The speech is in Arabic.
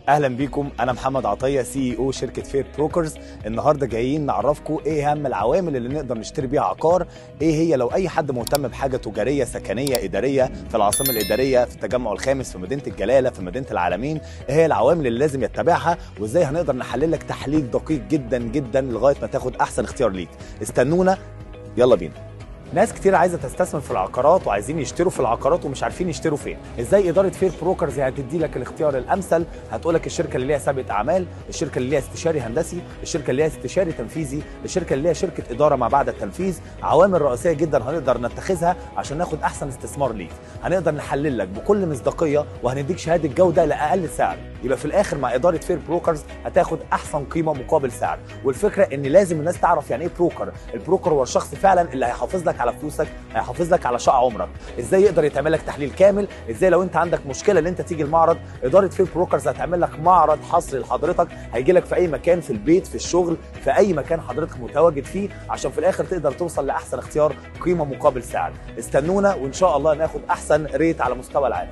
اهلا بيكم. انا محمد عطيه CEO شركه فير بروكرز. النهارده جايين نعرفكم ايه اهم العوامل اللي نقدر نشتري بيها عقار. ايه هي لو اي حد مهتم بحاجه تجاريه سكنيه اداريه في العاصمه الاداريه في التجمع الخامس في مدينه الجلاله في مدينه العالمين، ايه هي العوامل اللي لازم يتبعها وازاي هنقدر نحلل لك تحليل دقيق جدا جدا لغايه ما تاخد احسن اختيار ليك. استنونا، يلا بينا. ناس كتير عايزه تستثمر في العقارات وعايزين يشتروا في العقارات ومش عارفين يشتروا فين. ازاي اداره فير بروكرز هتدي لك الاختيار الامثل؟ هتقول لك الشركه اللي ليها سابقه اعمال، الشركه اللي ليها استشاري هندسي، الشركه اللي ليها استشاري تنفيذي، الشركه اللي ليها شركه اداره ما بعد التنفيذ. عوامل رئيسيه جدا هنقدر نتخذها عشان ناخد احسن استثمار ليك. هنقدر نحلل لك بكل مصداقيه وهنديك شهاده جوده لاقل سعر. يبقى في الاخر مع اداره فير بروكرز هتاخد احسن قيمه مقابل سعر. والفكره ان لازم الناس تعرف يعني ايه بروكر. البروكر هو الشخص فعلا اللي هيحافظ لك على فلوسك، هيحافظ لك على شقة عمرك. ازاي يقدر يتعمل لك تحليل كامل؟ ازاي لو انت عندك مشكله ان انت تيجي المعرض، اداره فير بروكرز هتعمل لك معرض حصري لحضرتك، هيجي لك في اي مكان، في البيت، في الشغل، في اي مكان حضرتك متواجد فيه، عشان في الاخر تقدر توصل لاحسن اختيار قيمه مقابل سعر. استنونا وان شاء الله ناخد احسن ريت على مستوى العالم.